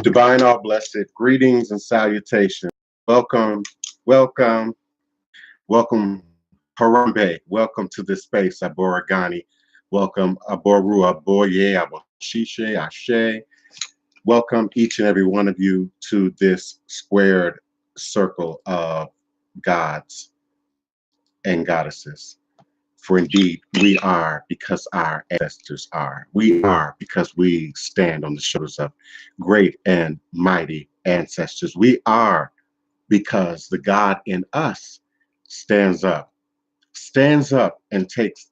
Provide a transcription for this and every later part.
Divine all blessed, greetings and salutations. Welcome, welcome, welcome, Harambe. Welcome to this space, Aboragani. Welcome, Aboru, Aboye, Aboshishe, Ashe. Welcome each and every one of you to this squared circle of gods and goddesses. For indeed, we are because our ancestors are. We are because we stand on the shoulders of great and mighty ancestors. We are because the God in us stands up and takes.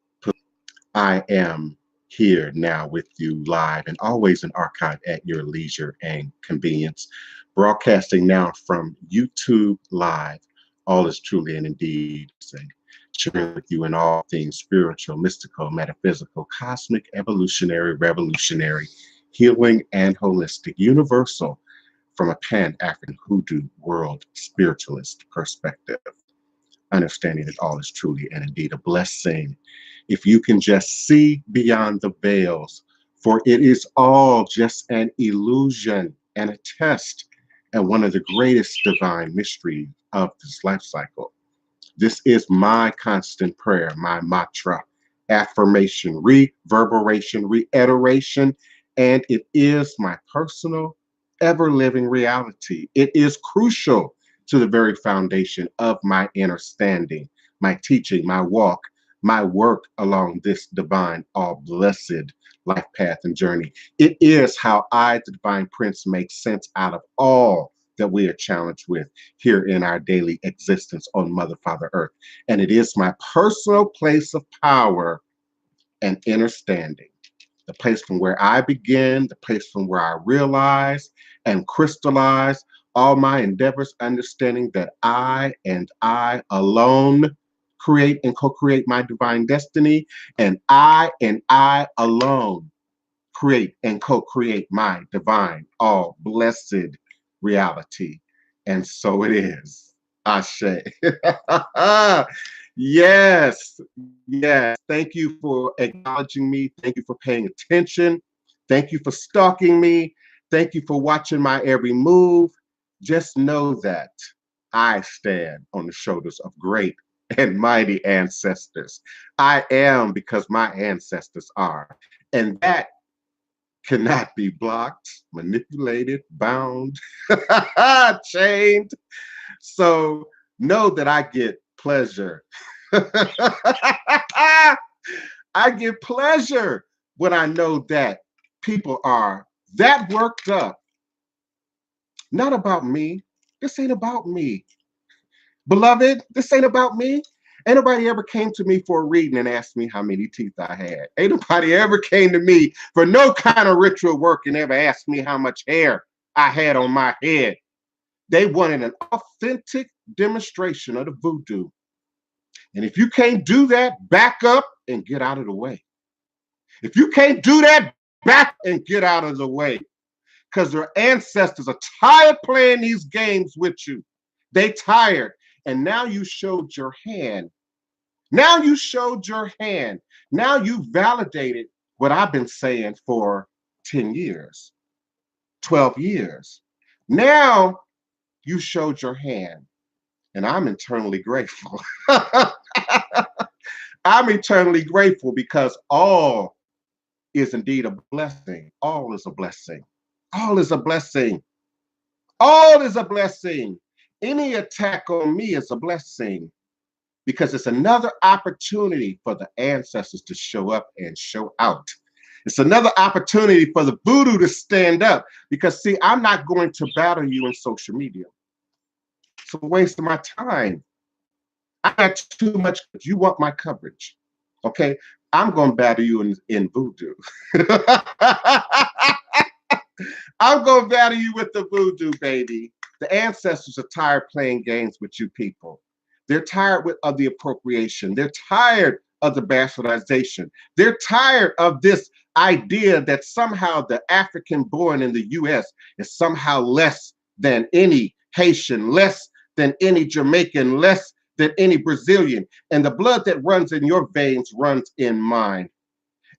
I am here now with you live and always an archive at your leisure and convenience. Broadcasting now from YouTube Live. All is truly and indeed sharing with you in all things spiritual, mystical, metaphysical, cosmic, evolutionary, revolutionary, healing, and holistic, universal from a Pan-African Hoodoo world spiritualist perspective. Understanding that all is truly and indeed a blessing. If you can just see beyond the veils, for it is all just an illusion and a test and one of the greatest divine mysteries of this life cycle. This is my constant prayer, my mantra, affirmation, reverberation, reiteration, and it is my personal, ever-living reality. It is crucial to the very foundation of my understanding, my teaching, my walk, my work along this divine, all blessed life path and journey. It is how I, the Divine Prince, make sense out of all that we are challenged with here in our daily existence on Mother, Father, Earth. And it is my personal place of power and understanding, the place from where I begin, the place from where I realize and crystallize all my endeavors, understanding that I and I alone create and co-create my divine destiny, and I alone create and co-create my divine, all blessed reality. And so it is. Ashe. Yes, yes. Thank you for acknowledging me. Thank you for paying attention. Thank you for stalking me. Thank you for watching my every move. Just know that I stand on the shoulders of great and mighty ancestors. I am because my ancestors are. And that cannot be blocked, manipulated, bound, chained. So know that I get pleasure. I get pleasure when I know that people are that worked up. Not about me. This ain't about me. Beloved, this ain't about me. Ain't nobody ever came to me for a reading and asked me how many teeth I had. Ain't nobody ever came to me for no kind of ritual work and ever asked me how much hair I had on my head. They wanted an authentic demonstration of the voodoo. And if you can't do that, back up and get out of the way. If you can't do that, back and get out of the way. Because their ancestors are tired playing these games with you. They tired. And now you showed your hand. Now you showed your hand. Now you validated what I've been saying for 10 years, 12 years. Now you showed your hand. And I'm eternally grateful. I'm eternally grateful because all is indeed a blessing. All is a blessing. All is a blessing. All is a blessing. Any attack on me is a blessing because it's another opportunity for the ancestors to show up and show out. It's another opportunity for the voodoo to stand up because, see, I'm not going to battle you in social media. It's a waste of my time. I got too much. You want my coverage. Okay, I'm going to battle you in voodoo. I'm going to battle you with the voodoo, baby. The ancestors are tired playing games with you people. They're tired of the appropriation. They're tired of the bastardization. They're tired of this idea that somehow the African born in the US is somehow less than any Haitian, less than any Jamaican, less than any Brazilian, and the blood that runs in your veins runs in mine.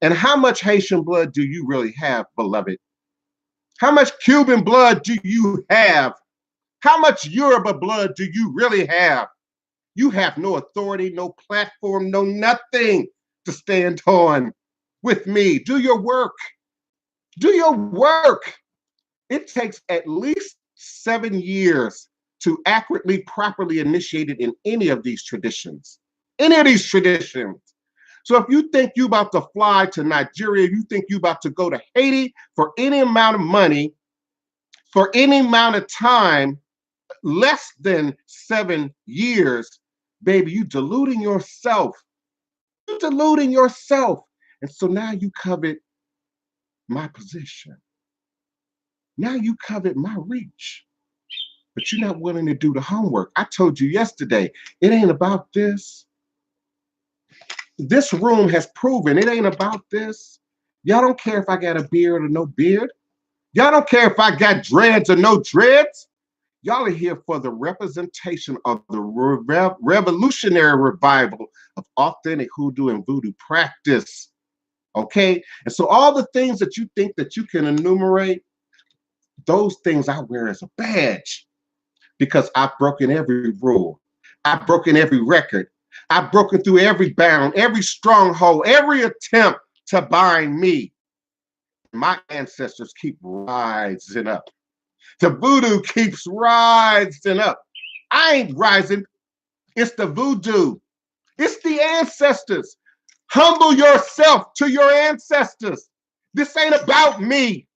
And how much Haitian blood do you really have, beloved? How much Cuban blood do you have? How much Yoruba blood do you really have? You have no authority, no platform, no nothing to stand on with me. Do your work. Do your work. It takes at least 7 years to accurately, properly initiate it in any of these traditions. Any of these traditions. So if you think you about to fly to Nigeria, you think you about to go to Haiti for any amount of money, for any amount of time, less than 7 years, baby, you deluding yourself. You deluding yourself. And so now you covet my position. Now you covet my reach. But you're not willing to do the homework. I told you yesterday, it ain't about this. This room has proven it ain't about this. Y'all don't care if I got a beard or no beard. Y'all don't care if I got dreads or no dreads. Y'all are here for the representation of the revolutionary revival of authentic hoodoo and voodoo practice. Okay? And so all the things that you think that you can enumerate, those things I wear as a badge because I've broken every rule. I've broken every record. I've broken through every bound, every stronghold, every attempt to bind me. My ancestors keep rising up. The voodoo keeps rising up. I ain't rising. It's the voodoo. It's the ancestors. Humble yourself to your ancestors. This ain't about me.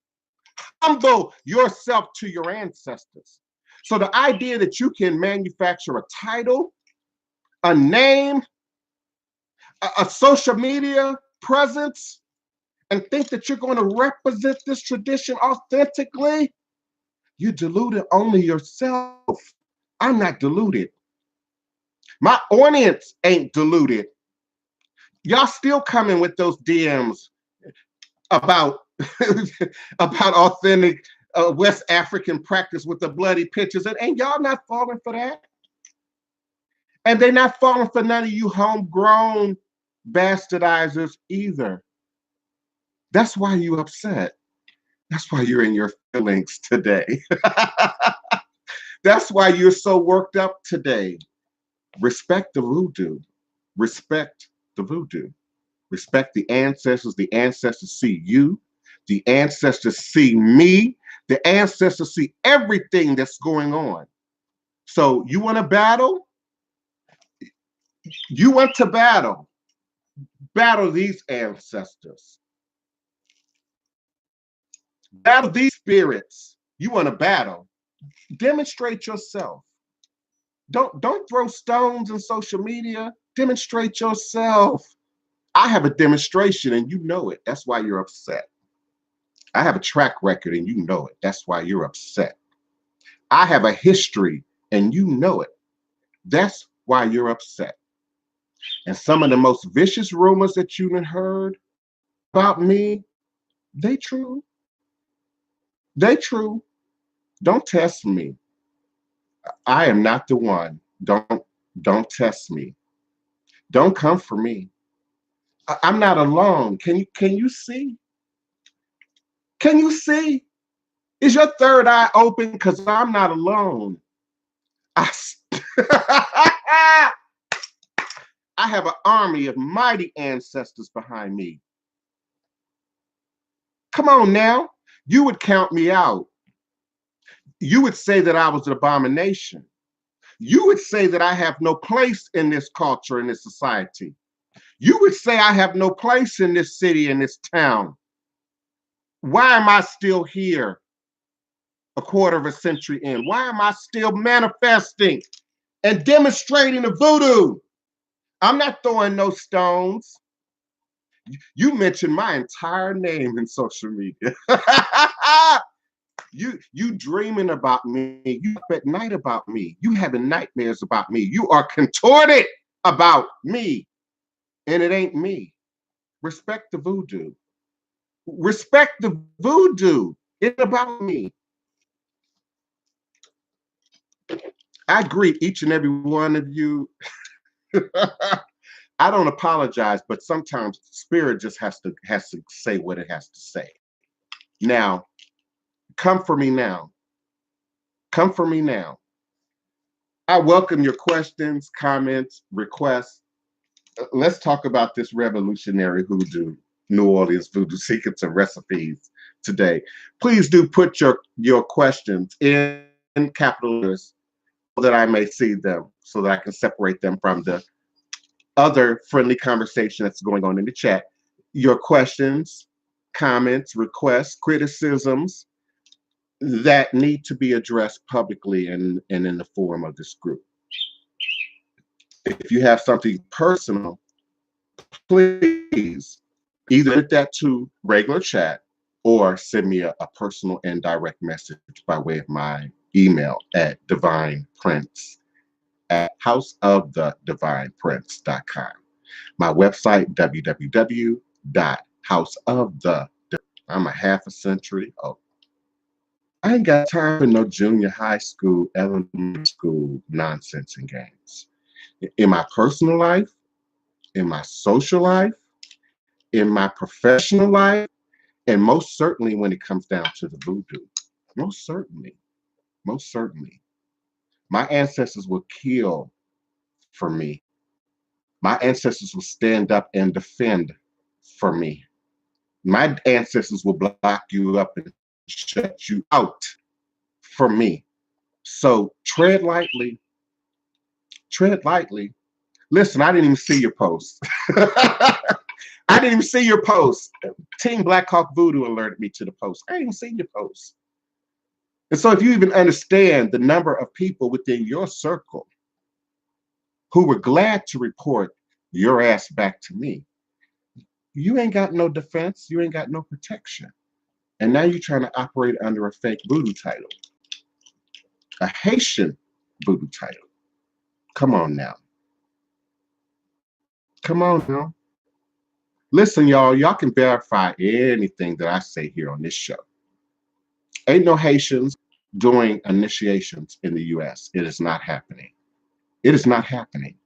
Humble yourself to your ancestors. So the idea that you can manufacture a title, a name, a social media presence, and think that you're going to represent this tradition authentically, you deluded only yourself. I'm not deluded. My audience ain't deluded. Y'all still coming with those DMs about, about authentic West African practice with the bloody pictures, and y'all not falling for that. And they're not falling for none of you homegrown bastardizers either. That's why you upset. That's why you're in your feelings today. That's why you're so worked up today. Respect the voodoo. Respect the voodoo. Respect the ancestors. The ancestors see you. The ancestors see me. The ancestors see everything that's going on. So you want to battle? You want to battle. Battle these ancestors. Battle these spirits. You want to battle. Demonstrate yourself. Don't throw stones in social media. Demonstrate yourself. I have a demonstration and you know it. That's why you're upset. I have a track record and you know it. That's why you're upset. I have a history and you know it. That's why you're upset. And some of the most vicious rumors that you've heard about me, they true. They true. Don't test me. I am not the one. Don't test me. Don't come for me. I'm not alone. Can you see? Can you see? Is your third eye open? Because I'm not alone. I have an army of mighty ancestors behind me. Come on now. You would count me out. You would say that I was an abomination. You would say that I have no place in this culture, in this society. You would say I have no place in this city, in this town. Why am I still here a quarter of a century in? Why am I still manifesting and demonstrating the voodoo? I'm not throwing no stones. You mentioned my entire name in social media. You dreaming about me. You up at night about me. You having nightmares about me. You are contorted about me. And it ain't me. Respect the voodoo. Respect the voodoo. It's about me. I greet each and every one of you. I don't apologize, but sometimes spirit just has to say what it has to say. Now, come for me now. Come for me now. I welcome your questions, comments, requests. Let's talk about this revolutionary hoodoo, New Orleans voodoo secrets and recipes today. Please do put your questions in capital letters so that I may see them, so that I can separate them from the other friendly conversation that's going on in the chat. Your questions, comments, requests, criticisms that need to be addressed publicly and in the forum of this group. If you have something personal, please either put that to regular chat or send me a personal and direct message by way of my email at DivinePrince at houseofthedivineprince.com. My website, www.houseofthe. I'm a half a century old. I ain't got time for no junior high school, elementary school nonsense and games. In my personal life, in my social life, in my professional life, and most certainly when it comes down to the voodoo. Most certainly, most certainly. My ancestors will kill for me. My ancestors will stand up and defend for me. My ancestors will block you up and shut you out for me. So tread lightly, tread lightly. Listen, I didn't even see your post. I didn't even see your post. Team Black Hawk Voodoo alerted me to the post. I didn't even see your post. And so if you even understand the number of people within your circle who were glad to report your ass back to me, you ain't got no defense. You ain't got no protection. And now you're trying to operate under a fake voodoo title, a Haitian voodoo title. Come on now. Come on now. Listen, y'all can verify anything that I say here on this show. Ain't no Haitians doing initiations in the US. It is not happening. It is not happening.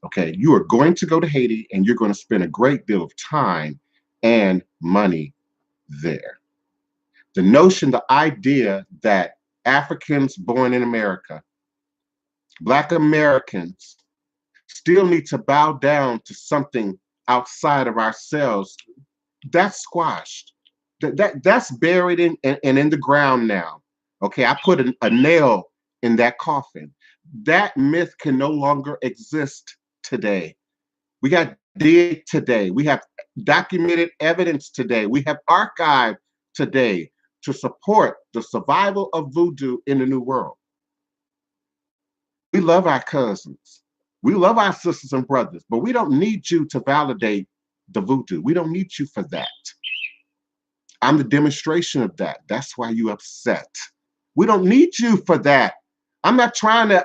Okay. You are going to go to Haiti and you're going to spend a great deal of time and money there. The notion, the idea that Africans born in America, Black Americans, still need to bow down to something outside of ourselves, that's squashed. That's buried in the ground now. Okay, I put a nail in that coffin. That myth can no longer exist today. We got DNA today. We have documented evidence today. We have archived today to support the survival of voodoo in the new world. We love our cousins. We love our sisters and brothers, but we don't need you to validate the voodoo. We don't need you for that. I'm the demonstration of that. That's why you upset. We don't need you for that. I'm not trying to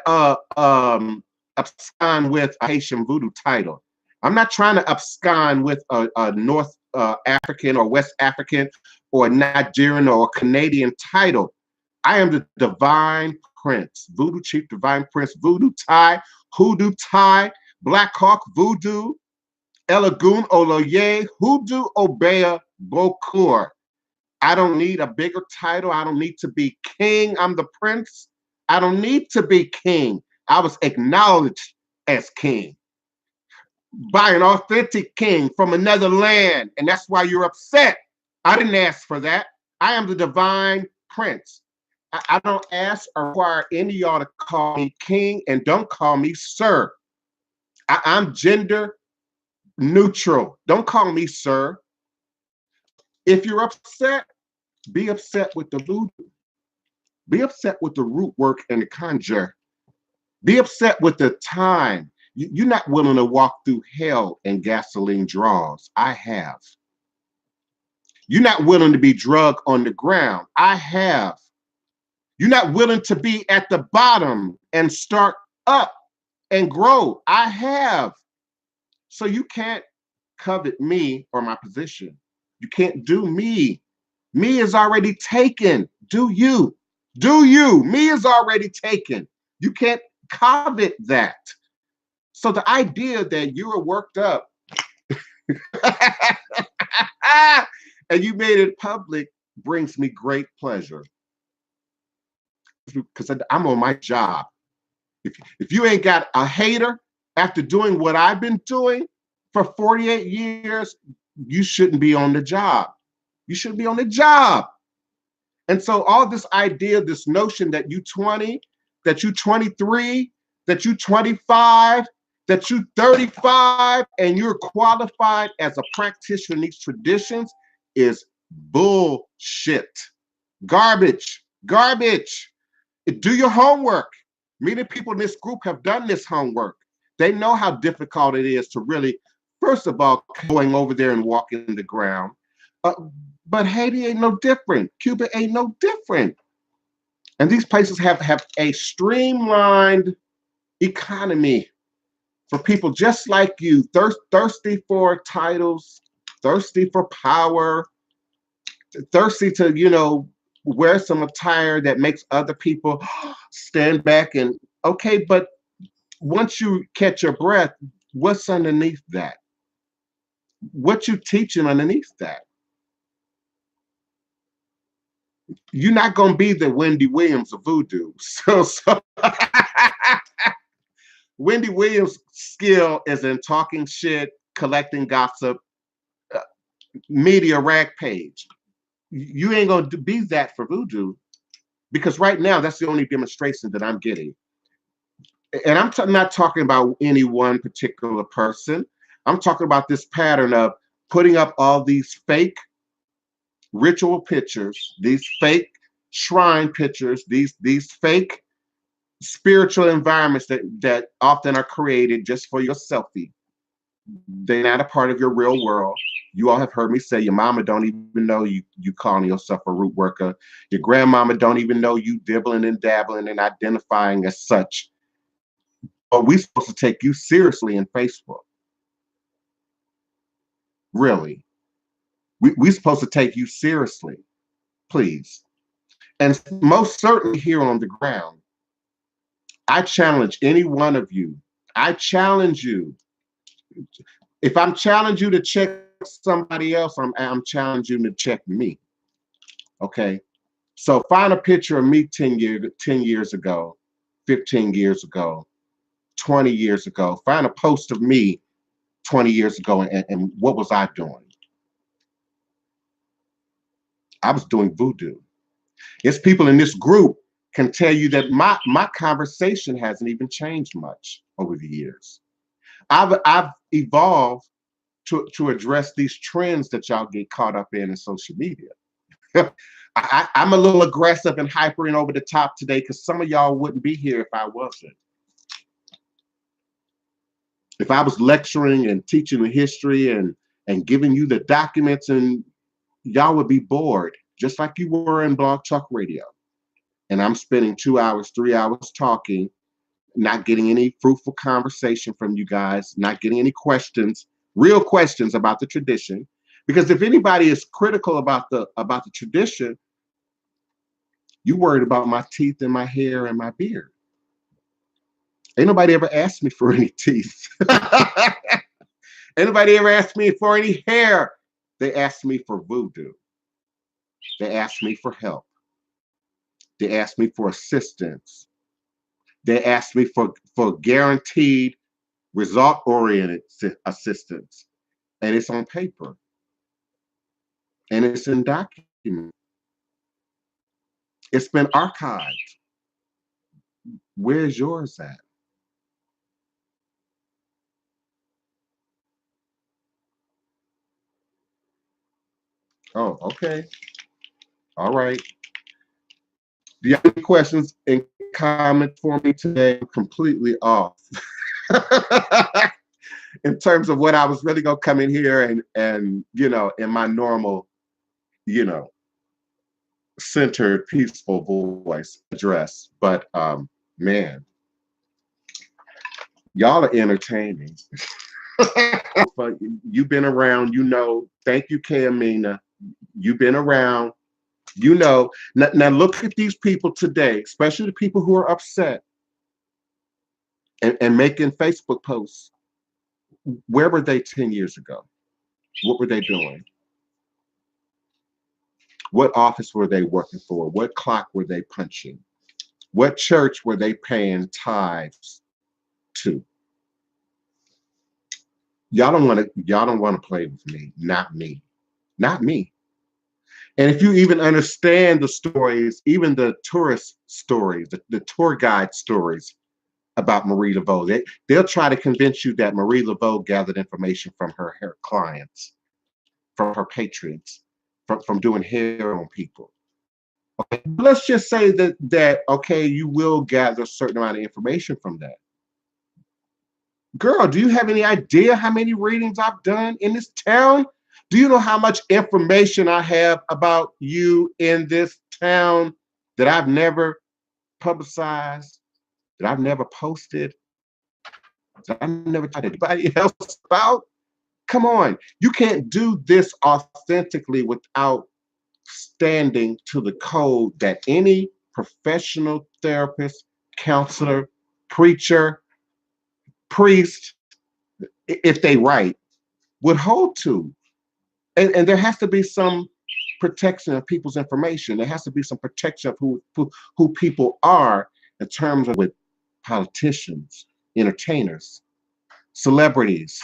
abscond with a Haitian voodoo title. I'm not trying to abscond with a North African or West African or Nigerian or Canadian title. I am the Divine Prince, Voodoo Chief Divine Prince, Voodoo Thai, Hoodoo Thai, Black Hawk Voodoo, Elagoon Oloye, Hoodoo Obeya Bokur. I don't need a bigger title. I don't need to be king. I'm the prince. I don't need to be king. I was acknowledged as king by an authentic king from another land. And that's why you're upset. I didn't ask for that. I am the divine prince. I don't ask or require any of y'all to call me king, and don't call me sir. I'm gender neutral. Don't call me sir. If you're upset, be upset with the voodoo. Be upset with the root work and the conjure. Be upset with the time. You're not willing to walk through hell and gasoline draws. I have. You're not willing to be drugged on the ground. I have. You're not willing to be at the bottom and start up and grow. I have. So you can't covet me or my position. You can't do me. Me is already taken. Do you? Do you? Me is already taken. You can't covet that. So the idea that you were worked up and you made it public brings me great pleasure, because I'm on my job. If you ain't got a hater after doing what I've been doing for 48 years, you shouldn't be on the job. You shouldn't be on the job. And so all this idea, this notion that you 20, that you 23, that you 25, that you 35, and you're qualified as a practitioner in these traditions is bullshit. Garbage, garbage. Do your homework. Many people in this group have done this homework. They know how difficult it is to really, first of all, going over there and walking the ground. But Haiti ain't no different. Cuba ain't no different. And these places have a streamlined economy for people just like you, thirsty for titles, thirsty for power, thirsty to, wear some attire that makes other people stand back and, okay, but once you catch your breath, what's underneath that? What you teaching underneath that? You're not going to be the Wendy Williams of Voodoo. So Wendy Williams' skill is in talking shit, collecting gossip, media rag page. You ain't going to be that for Voodoo, because right now that's the only demonstration that I'm getting. And I'm not talking about any one particular person. I'm talking about this pattern of putting up all these fake ritual pictures, these fake shrine pictures, these fake spiritual environments that often are created just for your selfie. They're not a part of your real world. You all have heard me say your mama don't even know you calling yourself a root worker. Your grandmama don't even know you dibbling and dabbling and identifying as such. Are we supposed to take you seriously in Facebook? Really? We supposed to take you seriously, please. And most certainly here on the ground, I challenge any one of you. I challenge you. If I'm challenging you to check somebody else, I'm challenging you to check me. Okay? So find a picture of me 10 years ago, 15 years ago, 20 years ago. Find a post of me 20 years ago, and what was I doing? I was doing voodoo. It's people in this group can tell you that my conversation hasn't even changed much over the years. I've evolved to address these trends that y'all get caught up in social media. I'm a little aggressive and hyper and over the top today because some of y'all wouldn't be here if I wasn't. If I was lecturing and teaching the history and giving you the documents, and y'all would be bored, just like you were in Blog Talk Radio. And I'm spending 2 hours, 3 hours talking, not getting any fruitful conversation from you guys, not getting any questions, real questions about the tradition. Because if anybody is critical about the tradition, you worried about my teeth and my hair and my beard. Ain't nobody ever asked me for any teeth. Anybody ever asked me for any hair? They asked me for voodoo. They asked me for help. They asked me for assistance. They asked me for guaranteed result-oriented assistance. And it's on paper. And it's in document. It's been archived. Where's yours at? Oh, okay. All right. Do you have any questions and comments for me today? I'm completely off. In terms of what I was really gonna come in here and in my normal, centered, peaceful voice address. But man, y'all are entertaining. But you've been around, thank you, Kamina. You've been around, now look at these people today, especially the people who are upset. and making Facebook posts. Where were they 10 years ago? What were they doing? What office were they working for? What clock were they punching? What church were they paying tithes to? Y'all don't want to play with me. Not me. Not me. And if you even understand the stories, even the tourist stories, the tour guide stories about Marie Laveau, they'll try to convince you that Marie Laveau gathered information from her clients, from her patrons, from doing hair on people. Okay, let's just say that okay, you will gather a certain amount of information from that. Girl, do you have any idea how many readings I've done in this town? Do you know how much information I have about you in this town that I've never publicized, that I've never posted, that I've never told anybody else about? Come on, you can't do this authentically without standing to the code that any professional therapist, counselor, preacher, priest, if they write, would hold to. And there has to be some protection of people's information. There has to be some protection of who people are in terms of with politicians, entertainers, celebrities,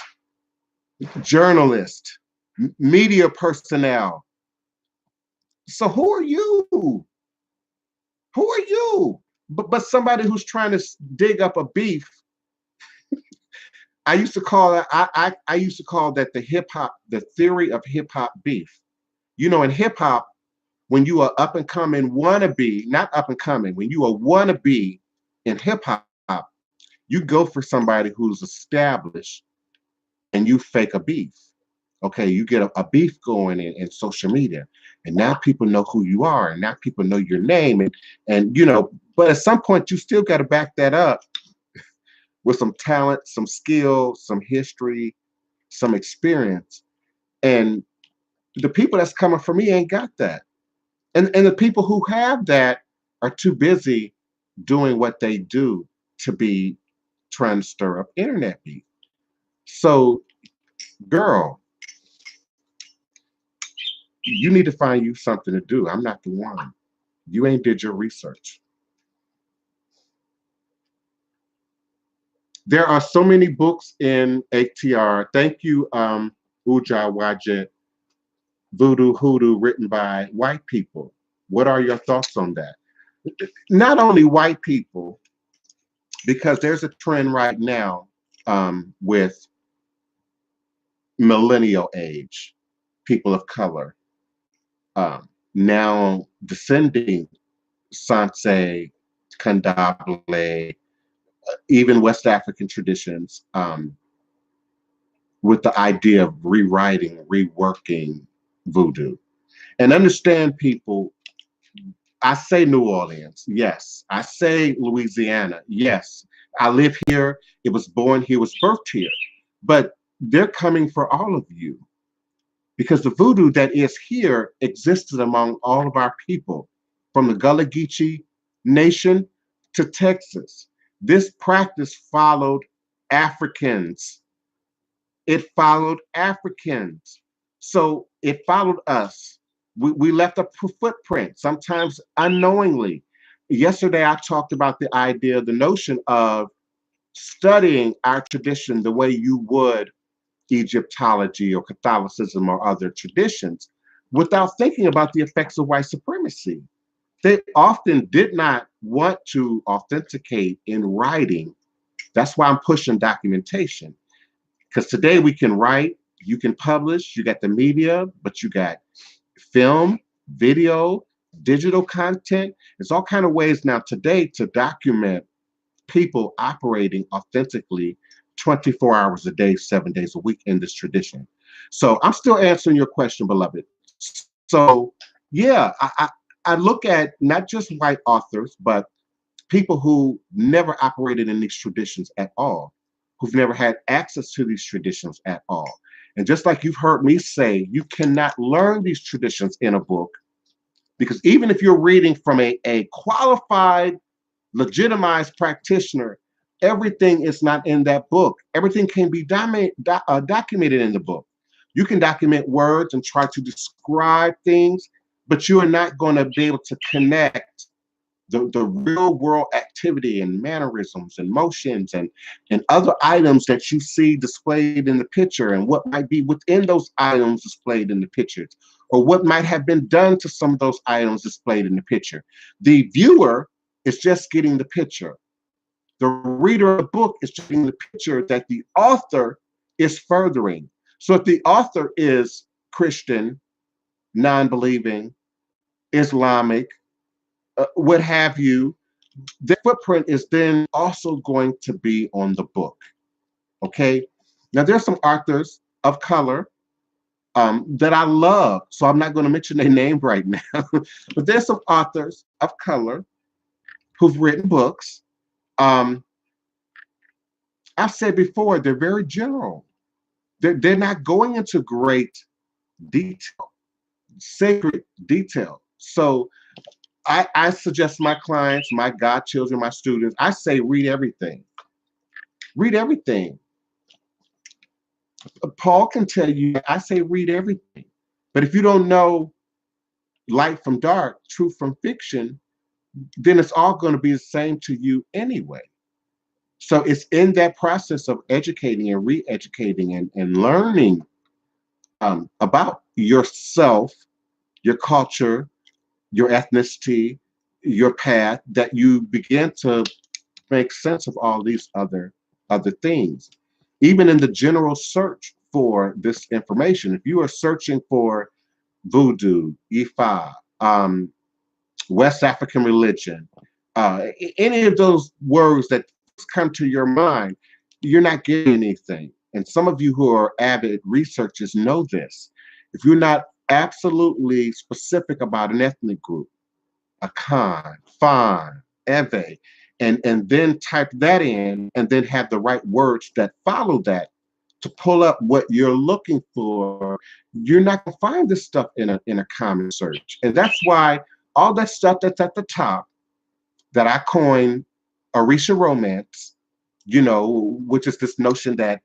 journalists, media personnel. So who are you? Who are you? But somebody who's trying to dig up a beef. I used to call it, I used to call that the theory of hip hop beef. You know, in hip hop, when you are up and coming wannabe, not up and coming, when you are wannabe in hip hop, you go for somebody who's established and you fake a beef. Okay, you get a beef going in social media, and now people know who you are, and now people know your name, and you know, but at some point you still got to back that up with some talent, some skill, some history, some experience. And the people that's coming for me ain't got that. And the people who have that are too busy doing what they do to be trying to stir up internet beef. So, girl, you need to find you something to do. I'm not the one. You ain't did your research. There are so many books in ATR. Thank you, Uja Wajet, Voodoo, Hoodoo, written by white people. What are your thoughts on that? Not only white people, because there's a trend right now with millennial age, people of color, now descending Sanse, Kandable, even West African traditions, with the idea of rewriting, reworking voodoo. And understand, people, I say New Orleans, yes. I say Louisiana, yes. I live here. It was born here, was birthed here. But they're coming for all of you because the voodoo that is here existed among all of our people, from the Gullah Geechee nation to Texas. This practice followed Africans. It followed Africans. So it followed us. We left a footprint, sometimes unknowingly. Yesterday, I talked about the idea, the notion of studying our tradition the way you would Egyptology or Catholicism or other traditions without thinking about the effects of white supremacy. They often did not want to authenticate in writing. That's why I'm pushing documentation. Because today we can write, you can publish, you got the media, but you got film, video, digital content. There's all kind of ways now today to document people operating authentically 24 hours a day, 7 days a week in this tradition. So I'm still answering your question, beloved. So yeah, I look at not just white authors, but people who never operated in these traditions at all, who've never had access to these traditions at all. And just like you've heard me say, you cannot learn these traditions in a book, because even if you're reading from a qualified, legitimized practitioner, everything is not in that book. Everything can be documented in the book. You can document words and try to describe things, but you are not going to be able to connect the real world activity and mannerisms and motions and other items that you see displayed in the picture and what might be within those items displayed in the pictures or what might have been done to some of those items displayed in the picture. The viewer is just getting the picture. The reader of the book is just getting the picture that the author is furthering. So if the author is Christian, non-believing, Islamic, what have you, their footprint is then also going to be on the book. Okay. Now there's some authors of color that I love, so I'm not going to mention their name right now. But there's some authors of color who've written books. Um, I've said before, they're very general. They're not going into great detail, sacred detail. So I suggest my clients, my godchildren, my students, I say read everything. Read everything. Paul can tell you, I say read everything. But if you don't know light from dark, truth from fiction, then it's all going to be the same to you anyway. So it's in that process of educating and re-educating and learning about yourself, your culture, your ethnicity, your path, that you begin to make sense of all these other things. Even in the general search for this information, if you are searching for voodoo, Ifa, West African religion, any of those words that come to your mind, you're not getting anything. And some of you who are avid researchers know this. If you're not absolutely specific about an ethnic group, a Khan, Fan, Eve, and then type that in and then have the right words that follow that to pull up what you're looking for, you're not gonna find this stuff in a common search. And that's why all that stuff that's at the top that I coined Orisha romance, which is this notion that,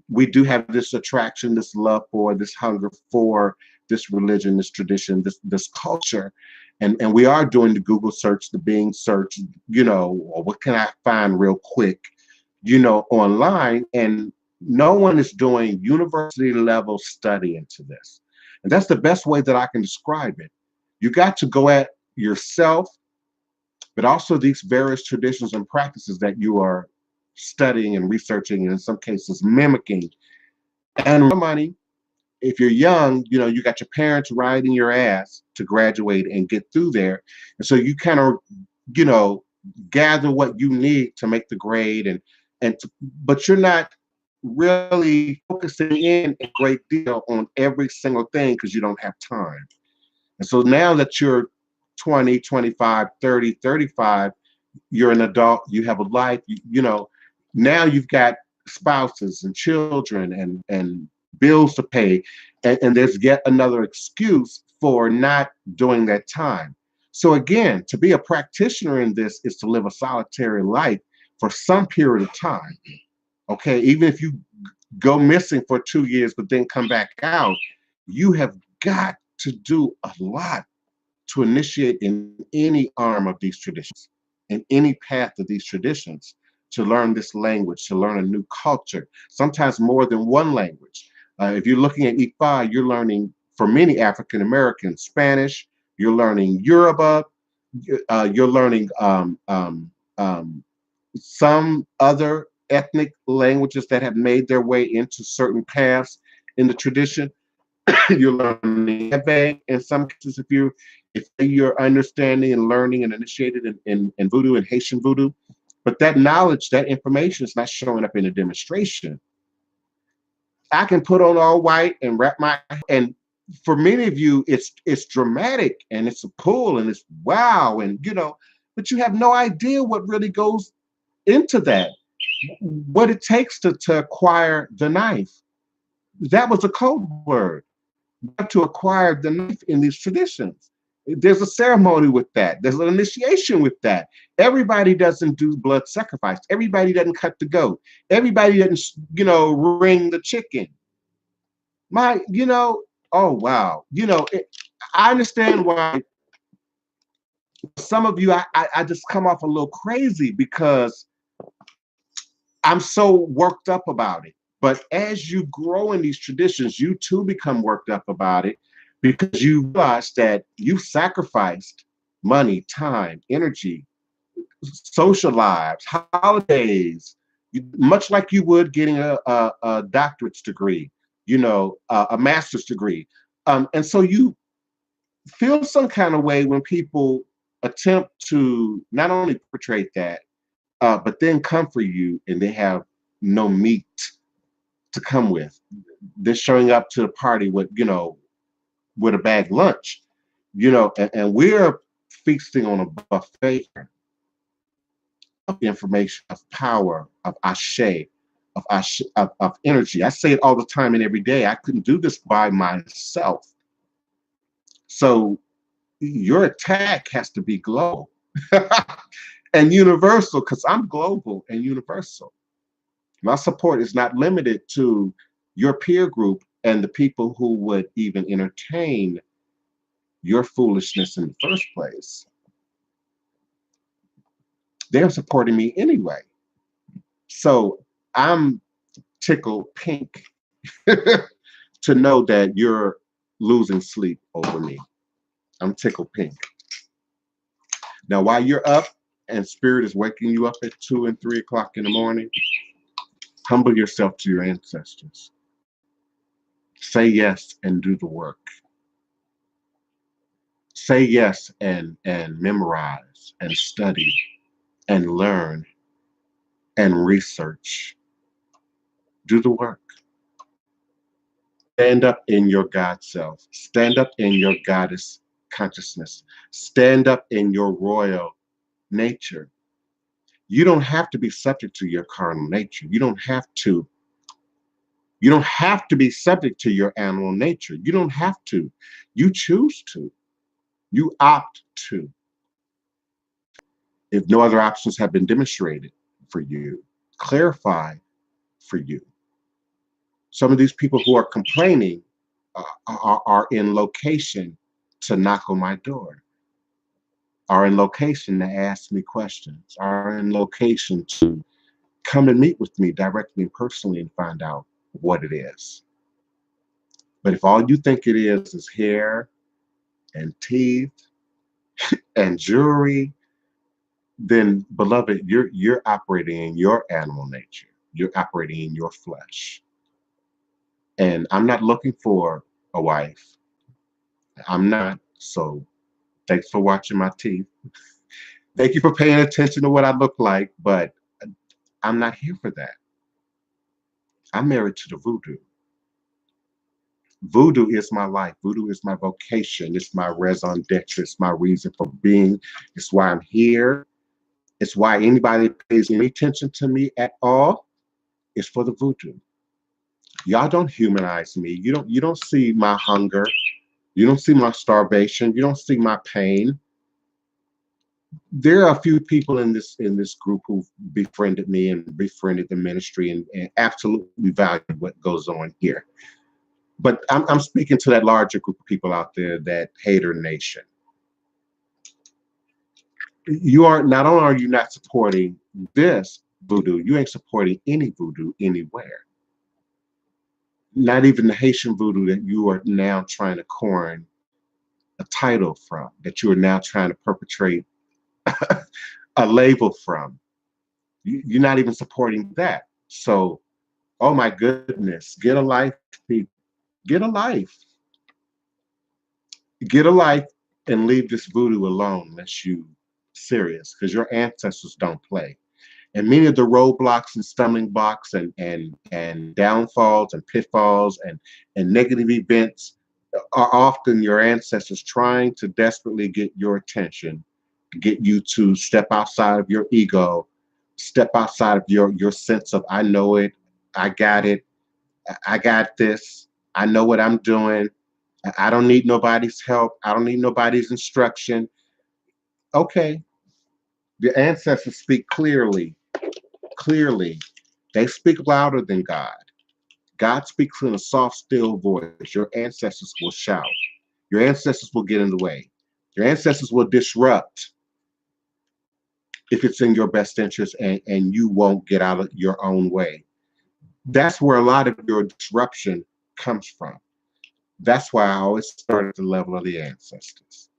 we do have this attraction, this love for, this hunger for this religion, this tradition, this culture. And we are doing the Google search, the Bing search, or what can I find real quick, online. And no one is doing university level study into this. And that's the best way that I can describe it. You got to go at yourself, but also these various traditions and practices that you are studying and researching, and in some cases mimicking. And money, if you're young, you got your parents riding your ass to graduate and get through there. And so you kind of, gather what you need to make the grade but you're not really focusing in great deal on every single thing because you don't have time. And so now that you're 20, 25, 30, 35, you're an adult, you have a life, now you've got spouses and children and bills to pay. And there's yet another excuse for not doing that time. So again, to be a practitioner in this is to live a solitary life for some period of time. Okay, even if you go missing for 2 years, but then come back out, you have got to do a lot to initiate in any arm of these traditions, in any path of these traditions, to learn this language, to learn a new culture, sometimes more than one language. If you're looking at Ifa, you're learning, for many African Americans, Spanish, you're learning Yoruba, you're learning some other ethnic languages that have made their way into certain paths in the tradition. You're learning Eve in some cases if you're understanding and learning and initiated in Voodoo and Haitian Voodoo. But that knowledge, that information is not showing up in a demonstration. I can put on all white and and for many of you, it's dramatic and it's a pull and it's wow, and but you have no idea what really goes into that, what it takes to acquire the knife. That was a code word. You have to acquire the knife in these traditions. There's a ceremony with that. There's an initiation with that. Everybody doesn't do blood sacrifice. Everybody doesn't cut the goat. Everybody doesn't, ring the chicken. Oh wow. I understand why some of you, I just come off a little crazy because I'm so worked up about it. But as you grow in these traditions, you too become worked up about it because you realize that you sacrificed money, time, energy, social lives, holidays, much like you would getting a doctorate's degree, a master's degree. And so you feel some kind of way when people attempt to not only portray that, but then come for you and they have no meat to come with. They're showing up to the party with a bag lunch, and we're feasting on a buffet of information, of power, of energy. I say it all the time and every day. I couldn't do this by myself. So your attack has to be global and universal because I'm global and universal. My support is not limited to your peer group and the people who would even entertain your foolishness in the first place. They're supporting me anyway. So I'm tickled pink to know that you're losing sleep over me. I'm tickled pink. Now, while you're up and spirit is waking you up at 2 and 3 o'clock in the morning, humble yourself to your ancestors. Say yes and do the work. Say yes and memorize and study and learn and research. Do the work. Stand up in your God self. Stand up in your goddess consciousness. Stand up in your royal nature. You don't have to be subject to your carnal nature. You don't have to. You don't have to be subject to your animal nature. You don't have to. You choose to. You opt to. If no other options have been demonstrated for you, clarify for you. Some of these people who are complaining are in location to knock on my door, are in location to ask me questions, are in location to come and meet with me directly and personally and find out what it is. But if all you think it is hair and teeth and jewelry, then beloved, you're operating in your animal nature. You're operating in your flesh. And I'm not looking for a wife. I'm not. So thanks for watching my teeth. Thank you for paying attention to what I look like, but I'm not here for that. I'm married to the voodoo. Voodoo is my life. Voodoo is my vocation. It's my raison d'etre. It's my reason for being. It's why I'm here. It's why anybody pays any attention to me at all. It's for the voodoo. Y'all don't humanize me. You don't see my hunger. You don't see my starvation. You don't see my pain. There are a few people in this group who've befriended me and befriended the ministry and absolutely value what goes on here. But I'm speaking to that larger group of people out there, that hater nation. You are not only are you not supporting this voodoo, you ain't supporting any voodoo anywhere. Not even the Haitian voodoo that you are now trying to coin a title from, that you are now trying to perpetrate a label from. You're not even supporting that. So, oh my goodness, get a life, people. Get a life. Get a life and leave this voodoo alone unless you serious, because your ancestors don't play. And many of the roadblocks and stumbling blocks and downfalls and pitfalls and negative events are often your ancestors trying to desperately get your attention, get you to step outside of your ego, step outside of your sense of I know it, I got it, I got this, I know what I'm doing, I don't need nobody's help. I don't need nobody's instruction. Okay, the ancestors speak clearly. Clearly, they speak louder than God. God speaks in a soft, still voice. Your ancestors will shout. Your ancestors will get in the way. Your ancestors will disrupt if it's in your best interest, and you won't get out of your own way. That's where a lot of your disruption comes from. That's why I always start at the level of the ancestors.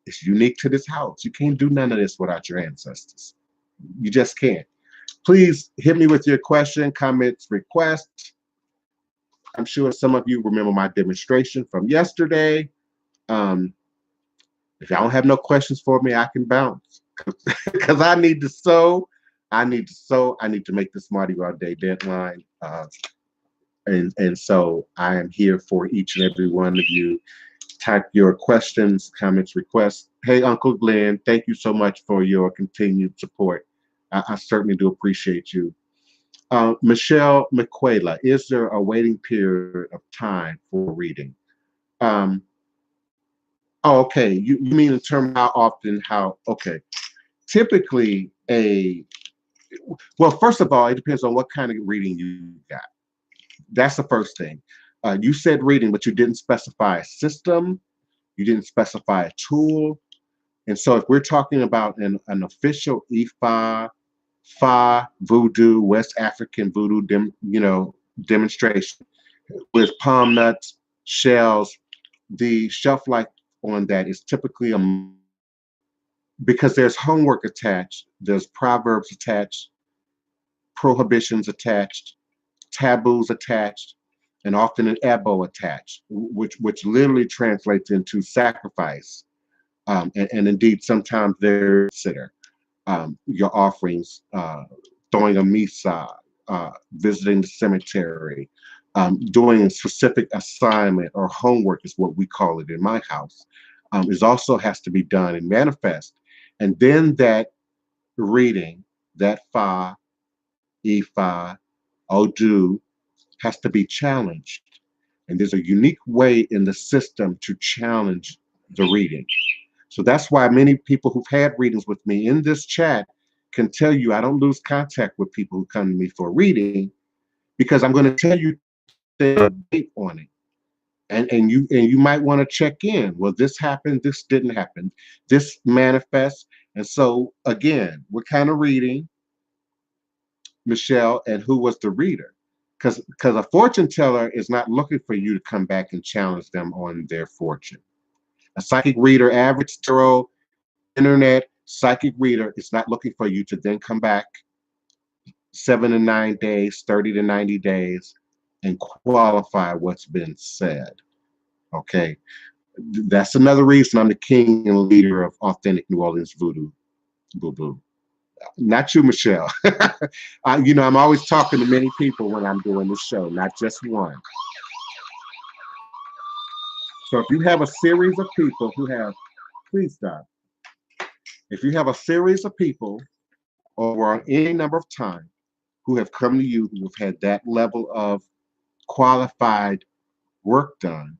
It's unique to this house. You can't do none of this without your ancestors. You just can't. Please hit me with your question, comments, requests. I'm sure some of you remember my demonstration from yesterday. Um, if y'all don't have no questions for me, I can bounce because I need to sew. I need to sew. I need to make this Mardi Gras Day deadline. And so I am here for each and every one of you. Type your questions, comments, requests. Hey, Uncle Glenn, thank you so much for your continued support. I certainly do appreciate you. Michelle McQuayla, is there a waiting period of time for reading? Um, oh, okay. You mean in terms of how often, okay. Typically, well, first of all, it depends on what kind of reading you got. That's the first thing. You said reading, but you didn't specify a system. You didn't specify a tool. And so if we're talking about an official Ifa, Fa, Voodoo, West African Voodoo, demonstration with palm nuts, shells, the shelf life on that is typically because there's homework attached, there's proverbs attached, prohibitions attached, taboos attached, and often an ebo attached, which literally translates into sacrifice. And indeed, sometimes they're consider your offerings, throwing a misa, visiting the cemetery, doing a specific assignment or homework is what we call it in my house. Is also has to be done and manifest. And then that reading, that fa, ifa, odu, has to be challenged. And there's a unique way in the system to challenge the reading. So that's why many people who've had readings with me in this chat can tell you I don't lose contact with people who come to me for a reading because I'm going to tell you the date on it. And you might want to check in. Well, this happened, this didn't happen, this manifests. And so again, what kind of reading, Michelle, and who was the reader? Because a fortune teller is not looking for you to come back and challenge them on their fortune. A psychic reader, average tarot, internet psychic reader is not looking for you to then come back 7 to 9 days, 30 to 90 days, and qualify what's been said. Okay. That's another reason I'm the king and leader of authentic New Orleans voodoo. Boo boo. Not you, Michelle. I'm always talking to many people when I'm doing this show, not just one. So if you have a series of people who have, please stop. If you have a series of people over any number of time who have come to you who have had that level of qualified work done,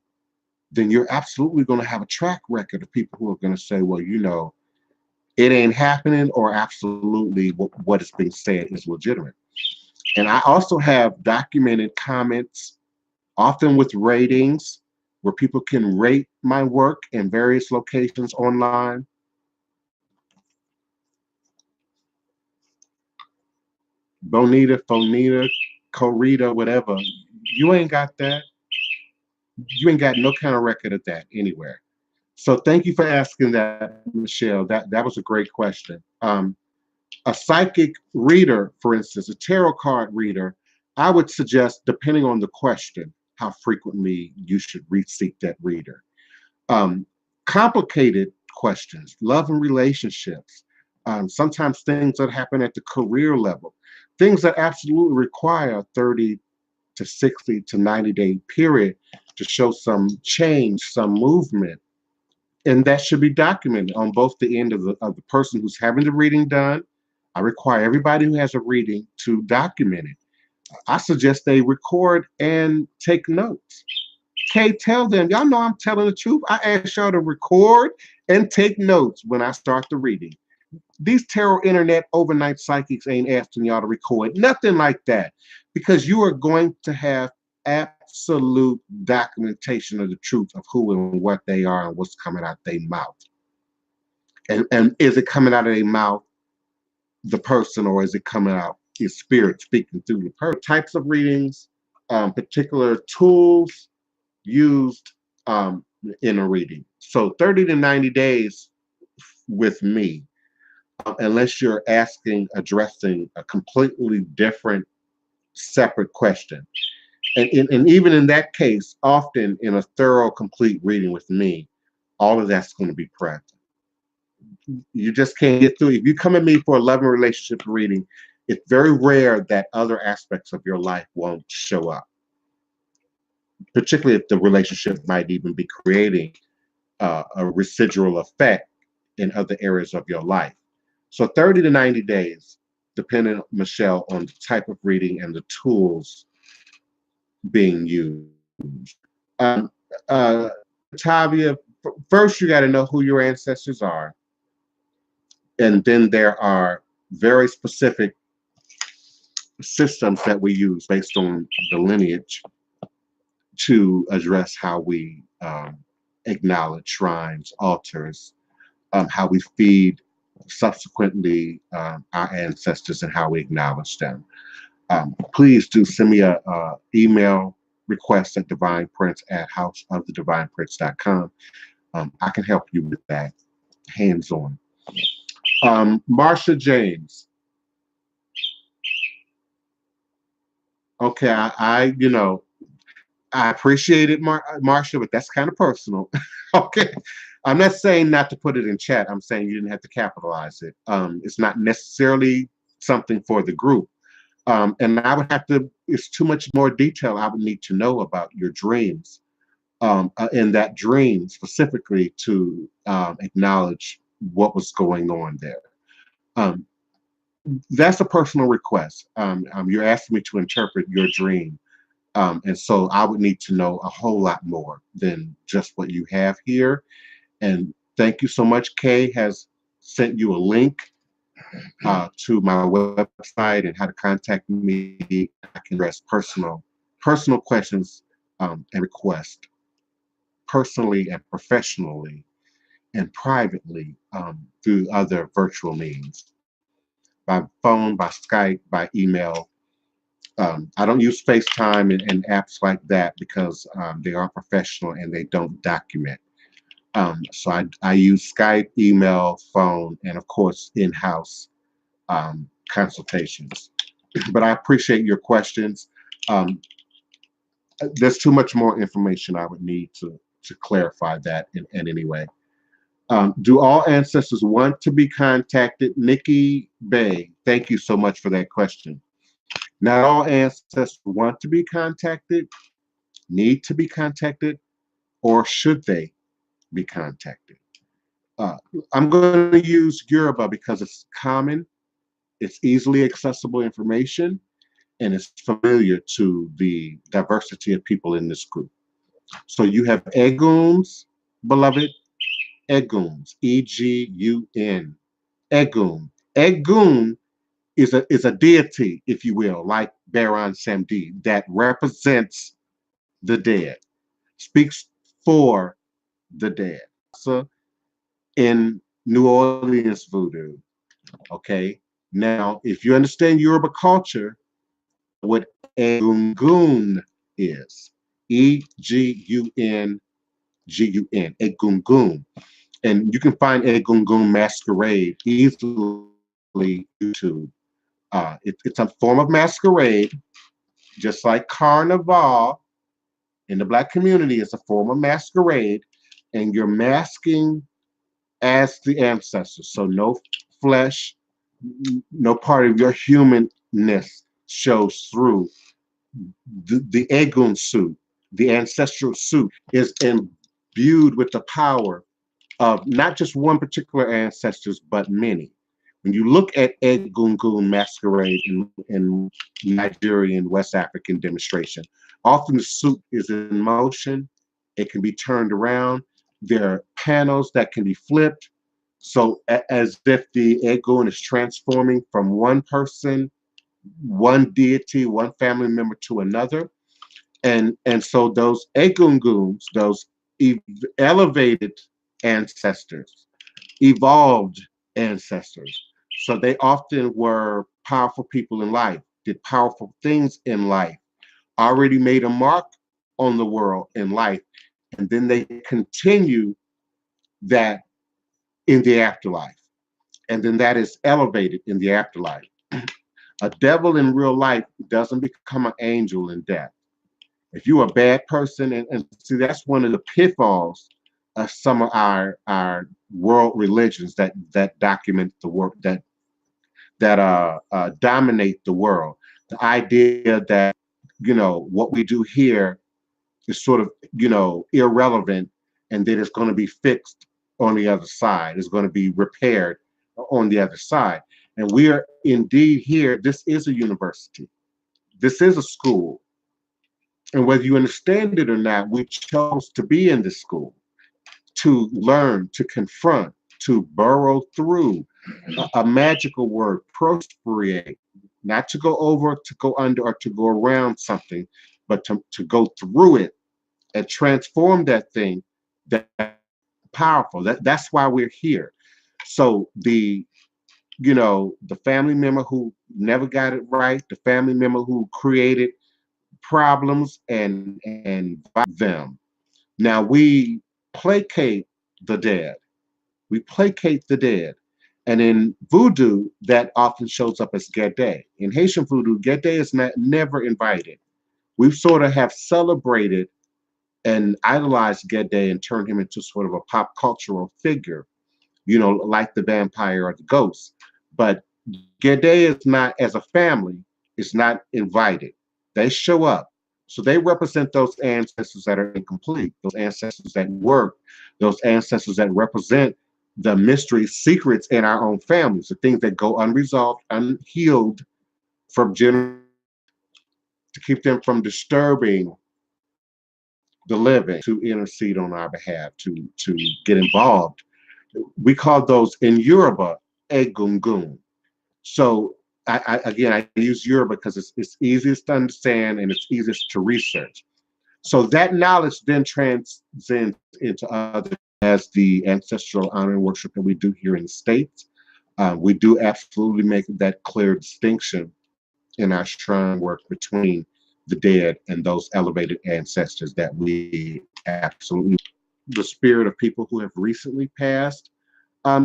then you're absolutely going to have a track record of people who are going to say, well, it ain't happening, or absolutely what is being said is legitimate. And I also have documented comments, often with ratings, where people can rate my work in various locations online. Bonita, Fonita, Corita, whatever. You ain't got that. You ain't got no kind of record of that anywhere. So thank you for asking that, Michelle. That was a great question. A psychic reader, for instance, a tarot card reader, I would suggest, depending on the question, how frequently you should seek that reader. Complicated questions, love and relationships, sometimes things that happen at the career level, things that absolutely require a 30 to 60 to 90-day period to show some change, some movement. And that should be documented on both the end of the person who's having the reading done. I require everybody who has a reading to document it. I suggest they record and take notes. Kay, tell them, y'all know I'm telling the truth. I ask y'all to record and take notes when I start the reading. These tarot internet overnight psychics ain't asking y'all to record nothing like that, because you are going to have absolute documentation of the truth of who and what they are and what's coming out their mouth. And is it coming out of their mouth, the person, or is it coming out his spirit speaking through the person? Types of readings, particular tools used in a reading. So 30 to 90 days with me, unless you're addressing a completely different, separate question. And even in that case, often in a thorough, complete reading with me, all of that's going to be present. You just can't get through. If you come at me for a love and relationship reading, it's very rare that other aspects of your life won't show up, particularly if the relationship might even be creating a residual effect in other areas of your life. So 30 to 90 days, depending, Michelle, on the type of reading and the tools being used. Um, uh, Tavia, first you got to know who your ancestors are. And then there are very specific systems that we use based on the lineage to address how we acknowledge shrines, altars, how we feed subsequently our ancestors and how we acknowledge them. Please do send me a email request at DivinePrince at houseofthedivineprince.com. I can help you with that hands-on. Marsha James. Okay, I appreciate it, Marsha, but that's kind of personal. Okay. I'm not saying not to put it in chat. I'm saying you didn't have to capitalize it. It's not necessarily something for the group. And I would have to, it's too much more detail I would need to know about your dreams. In that dream specifically to acknowledge what was going on there. That's a personal request. You're asking me to interpret your dream. And so I would need to know a whole lot more than just what you have here. And thank you so much. Kay has sent you a link to my website and how to contact me. I can address personal questions and requests personally and professionally and privately through other virtual means, by phone, by Skype, by email. I don't use FaceTime and apps like that because they are professional and they don't document. So I use Skype, email, phone, and of course, in-house consultations. But I appreciate your questions. There's too much more information I would need to clarify that in any way. Do all ancestors want to be contacted? Nikki Bay, thank you so much for that question. Not all ancestors want to be contacted, need to be contacted, or should they be contacted? I'm going to use Yoruba because it's common, it's easily accessible information, and it's familiar to the diversity of people in this group. So you have Eguns, beloved, Eguns, E-G-U-N, Egun. Egun is a deity, if you will, like Baron Samedi, that represents the dead, speaks for the dead. So in New Orleans voodoo, okay? Now, if you understand Yoruba culture, what Egungun is, E-G-U-N-G-U-N, Egungun. And you can find Egungun masquerade easily on YouTube. It's a form of masquerade, just like carnival in the Black community. It's a form of masquerade, and you're masking as the ancestors. So no flesh, no part of your humanness shows through. The Egun suit, the ancestral suit, is imbued with the power of not just one particular ancestors, but many. When you look at Egungun masquerade in Nigerian, West African demonstration, often the suit is in motion It can be turned around. There are panels that can be flipped. So as if the egun is transforming from one person, one deity, one family member to another. And so those egunguns, those elevated ancestors, evolved ancestors. So they often were powerful people in life, did powerful things in life, already made a mark on the world in life, and then they continue that in the afterlife. And then that is elevated in the afterlife. A devil in real life doesn't become an angel in death. If you're a bad person, and see, that's one of the pitfalls of some of our world religions that document the work that dominate the world. The idea that what we do here is sort of irrelevant, and that it's going to be fixed on the other side. It's going to be repaired on the other side. And we are indeed here. This is a university. This is a school. And whether you understand it or not, we chose to be in this school, to learn, to confront, to burrow through a magical word, prosperate, not to go over, to go under, or to go around something, but to go through it and transform that thing that's powerful. That's why we're here. So the family member who never got it right, the family member who created problems and them. Now we placate the dead. We placate the dead. And in voodoo, that often shows up as Gede. In Haitian voodoo, Gede is never invited. We sort of have celebrated and idolized Gede and turned him into sort of a pop cultural figure, like the vampire or the ghost. But Gede is not, as a family, is not invited. They show up. So they represent those ancestors that are incomplete, those ancestors that work, those ancestors that represent the mystery secrets in our own families, the things that go unresolved, unhealed from generation, to keep them from disturbing the living, to intercede on our behalf, to get involved. We call those in Yoruba egungun. So I use Yoruba because it's easiest to understand and it's easiest to research. So that knowledge then transcends into other, as the ancestral honor and worship that we do here in the States. We do absolutely make that clear distinction in our shrine work between the dead and those elevated ancestors that we absolutely. The spirit of people who have recently passed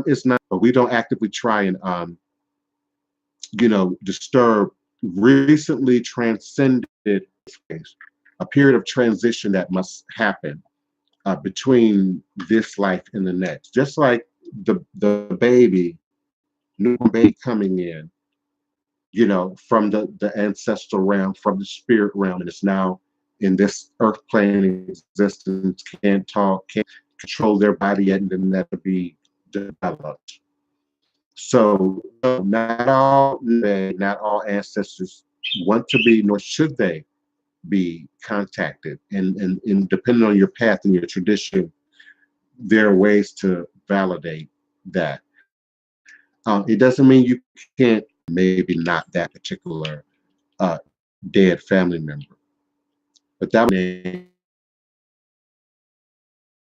is not, but we don't actively try and disturb recently transcended space, a period of transition that must happen between this life and the next. Just like the baby, newborn baby coming in, from the ancestral realm, from the spirit realm, and it's now in this earth plane existence, can't talk, can't control their body yet, and then that'll be developed. So not all ancestors want to be, nor should they be contacted. And depending on your path and your tradition, there are ways to validate that. It doesn't mean you can't, maybe not that particular uh, dead family member, but that was a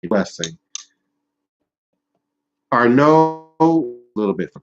blessing. Our no, a little bit for